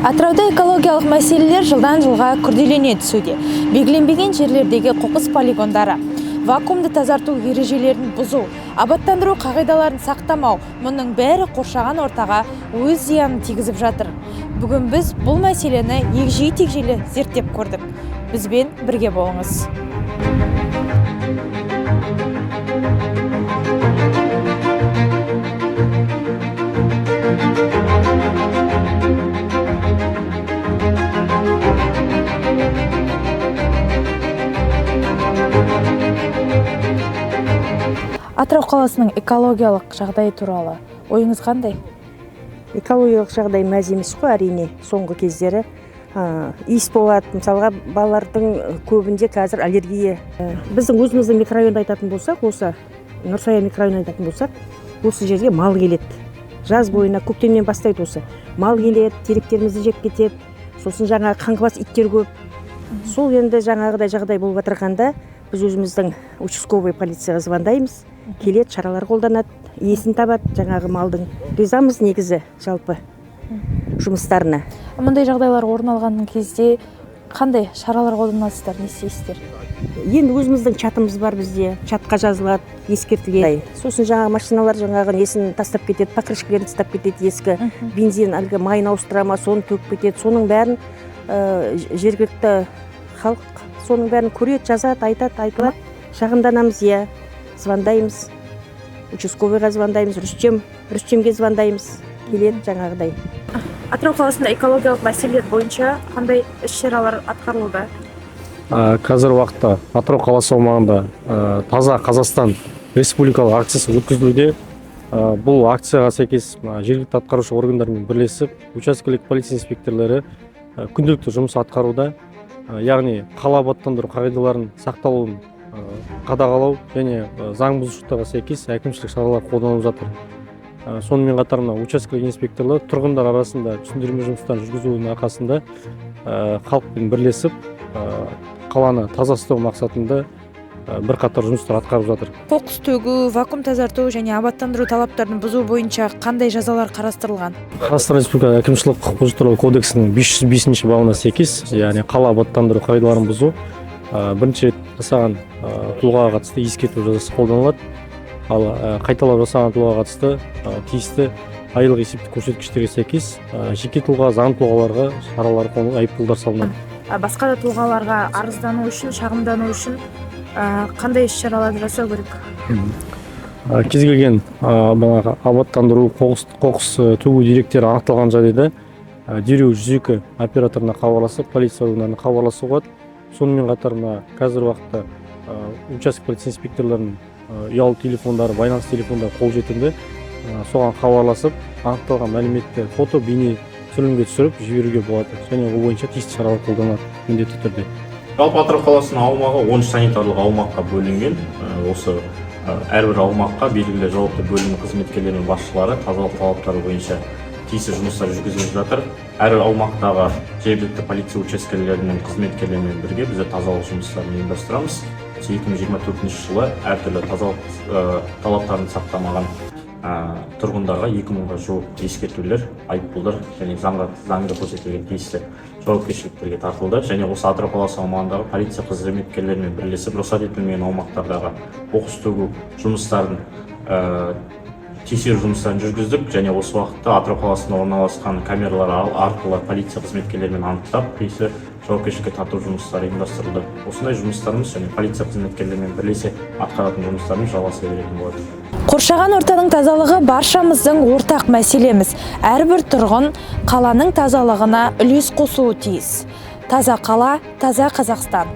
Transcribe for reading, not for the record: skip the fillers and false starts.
Атырауда экологиялық мәселелер жылдан жылға күрделене түсуде. Белгіленбеген жерлердегі қоқыс полигондары, вакуумды тазарту ережелерін бұзу, абаттандыру қағидаларын сақтамау, мұның бәрі қоршаған ортаға өз зиянын тигізіп жатыр. Бүгін біз бұл мәселені егжей-тегжейлі зерттеп көрдік. Бізбен бірге болыңыз. Атырау қаласының экологиялық жағдайы туралы ойыңыз қандай? Экологиялық жағдай мәз емес қой, әрине. Соңғы кездері иіс болады. Мысалға, балалардың көбінде қазір аллергия. Біздің өзіміздің микрорайонда айтатын болсақ, осы Нұрсая микрорайонда айтатын болсақ, осы жерге мал келеді. Жаз бойына көктемнен бастайды осы. Мал келеді, теректерімізді жеп кетеді. Сосын жаңағы қаңғыбас иттер көп. Сол енді жаңағыдай жағдай болып отырғанда, біз өзіміздің участковый полицияға звондаймыз. Келеді, шаралар қолданады, иесін табады, жаңағы малдың. Ризамыз негізі жалпы жұмыстарына. Мұндай жағдайлар орын алған кезде қандай шаралар қолданасыздар, не істейсіздер? Енді өзіміздің чатымыз бар бізде, чатқа жазылады, ескертілген. Сосын жаңағы машиналар жаңағы несін тастап кетеді, покрышкаларын тастап кетеді, ескі бензин, әлгі майын ауыстырама, соны төгіп кетеді. Соның бәрін жергілікті халық соның бәрін көреді, жазады, айтылады. Шағымданамыз, звондаймыз, участковыйға звондаймыз, Рүстемге звондаймыз, келеді жаңағыдай. Атырау қаласында экологиялық мәселелер бойынша қандай іс-шаралар атқарылуда? Қазір уақытта Атырау қаласы аумағында таза Қазақстан республикалық акциясы өткізілуде. Бұл акцияға сәйкес жергілікті атқарушы органдармен бірлесіп, учаскелік полиция инспекторлары күнделікті жұмыс атқаруда. Яғни қала абаттандыру қағидаларын сақталуын қадағалау және заң бұзушылықтарға сәйкес әкімшілік шаралар қолданылып жатыр. Сонымен қатар учаскелік инспекторлар тұрғындар арасында түсіндірме жұмыстарын жүргізудің арқасында халықпен бірлесіп қаланы таза ұстау мақсатында бірқатар жұмыстар атқарып жатыр. Қоқыс төгу, вакуум тазарту және абаттандыру талаптарын бұзу бойынша қандай жазалар қарастырылған? Қазақстан Республикасы әкімшілік құқық бұзу туралы кодексінің 505 бабына сәйкес, яғни қала абаттандыру қағидаларын бұзу бірінші рет жасаған тұлғаға қатысты ескерту жазасы қолданылады. Ал қайталап жасаған тұлғаға қатысты тиісті айлық есептік көрсеткіштерге сәйкес жеке тұлға, заңды тұлғаларға шаралар қолданылып, айыппұлдар салынады. Басқа да тұлғаларға арыздану үшін, шағымдану үшін қандай іс-шараларды жасау керек? Кез келген абаттандыру, қоқыс төгу деректері анықталған жағдайда дереу 102 операторына хабарласып, полиция органдарына хабарласуға болады. Сонымен қатар қазір уақытта участок полиция инспекторларының ұялы телефондары, байланыс телефондары қолжетімді. Соған хабарласып, анықталған мәліметті фото, бейне түсірілімге түсіріп жіберуге болады. Және ол бойынша тиісті шаралар қолданылады міндетті түрде. Жалпы Атырау қаласының аумағы 13 санитарлық аумаққа бөлінген. Осы әрбір аумаққа белгілі жауапты бөлім қызметкерлері мен басшылары тазалық талаптары бойынша тиісті жұмыстар жүргізіліп жатыр. Әр аумақтағы жергілікті полиция учаскелерінің қызметкерлерімен бірге біз тазалық жұмыстарын ұйымдастырамыз. 2024 жылы әртүрлі тазалық талаптарын сақтамаған тұрғындарға 2000-ға жуық ескертулер, айыппұлдар және заңда көрсетілген тиісті жауапкершіліктерге тартылды. Және осы Атырау қаласы аумағындағы полиция қызметкерлерімен бірлесіп рұқсат етілмеген аумақтардағы қоқыс төгу жұмыстарын тексеру жұмыстарын жүргіздік. Және осы уақытта Атырау қаласында орналасқан камералар арқылы полиция қызметкерлерімен анықтап, тиісті жауапкершілікке тарту жұмыстары ұйымдастырылды. Осындай жұмыстарымыз және полиция қызметкерлерімен бірлесе атқаратын жұмыстарымыз жалғаса беретін болады. Қоршаған ортаның тазалығы баршамыздың ортақ мәселеміз. Әрбір тұрғын қаланың тазалығына үлес қосуы тиіс. Таза қала, таза Қазақстан.